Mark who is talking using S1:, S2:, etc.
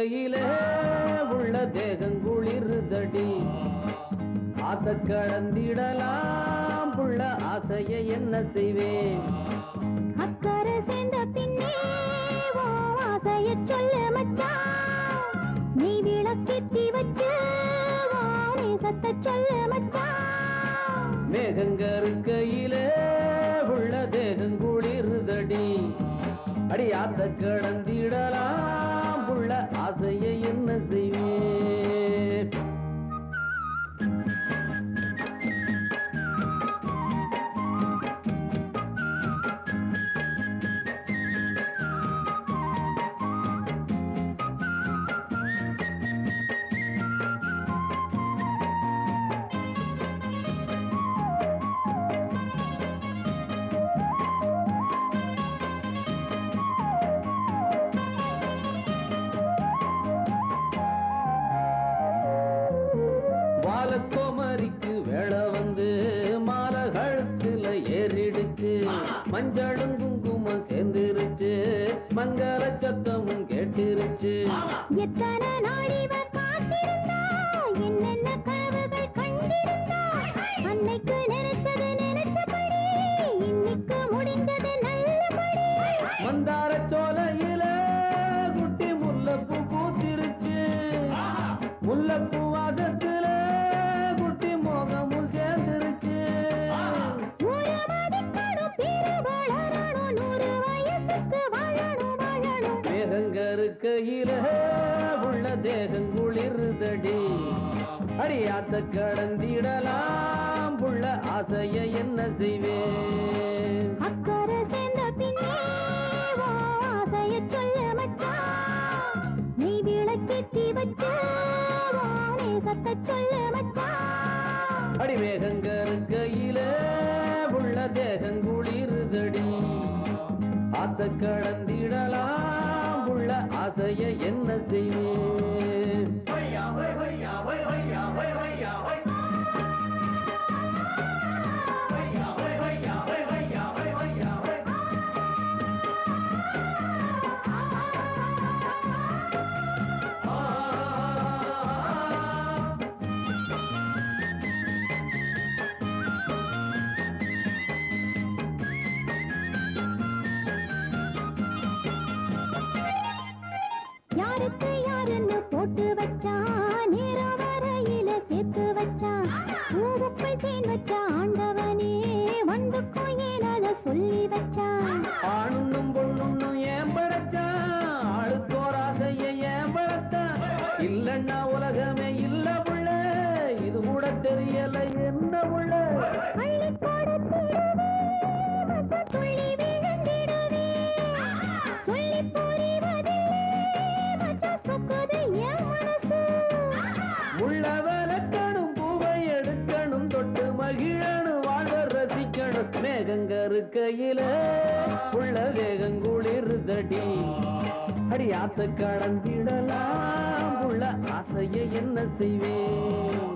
S1: இருக்கையிலே உள்ள தேகங்குளிருதடி ஆத்த கடந்திடலாம் புள்ள ஆசையை என்ன செய்வேன்
S2: அக்கறை சேர்ந்த பின்னே ஆசைய சொல்ல மச்சான் நீ விளக்கேத்தி வச்சு சத்த சொல்ல மச்சான்
S1: மேகங்கருக்கையிலே உள்ள தேகங்குளிருதடி அடி ஆத்த கடந்திடலாம் புள்ள ஆசையை என்ன செய்வேன் கோமரிக்கு வேளை வந்து மாலை கழுத்துல ஏறிடுச்சு மஞ்சளும் குங்குமம் சேர்ந்துருச்சு மங்கள சத்தமும் கேட்டுருச்சு
S2: எத்தனை நாளிவர் காத்திருந்தா என்னென்ன கனவுகள் கண்டிருந்தா அன்னைக்கு நினைச்சது நினைச்சபடி இன்னைக்கு முடிஞ்சது நல்லபடி
S1: மந்தார சோலையில குட்டி முல்லைப்பூ பூத்திருச்சு முல்லைப்பூ வாசத்துல குட்டி மோகமும் சேர்ந்துருச்சு மேகங்கருக்கையில உள்ள தேகங்குளிருதடி அடியாத்த கடந்திடலாம் புள்ள ஆசைய என்ன செய்வேன்
S2: அக்கறை சேர்ந்த பின்னே ஆசைய சொல்ல மச்சான் நீ விளக்கேத்தி வச்சு சத்த சொல்ல மச்சான்
S1: அடி மேகங்கருக்கையில உள்ள தேகங்குளிருதடி ஆத்த கடந்திடலாம் உள்ள ஆசைய என்ன செய்வேன்
S2: யாருக்கு யாருன்னு போட்டு வச்சான் நேரம் வரையில சேர்த்து வச்சான் பூவுக்குள் தேன் வச்ச ஆண்டவனே வண்டுக்கும் ஏனத சொல்லி வச்சான்
S1: ஆணுன்னும் பொண்ணுன்னும் ஏன் படைச்சான் ஆளுக்கோர் ஆசைய ஏன் படைத்தான் இல்லன்னா உலகமே இல்ல புள்ள இது கூட தெரியல என்ன புள்ள
S2: அள்ளி போடத்திடவே துள்ளி விழுந்திடவே சொல்லி புரிவதில்லை மச்சான் சொக்குது என் மனசு
S1: உள்ள வளர்க்கணும் பூவை எடுக்கணும் தொட்டு மகிழணும் வாழ ரசிக்கணும் மேகங்கருக்கையில உள்ள தேகங்குளிருதடி அடியாத்த கடந்திடலாம் உள்ள ஆசைய என்ன செய்வேன்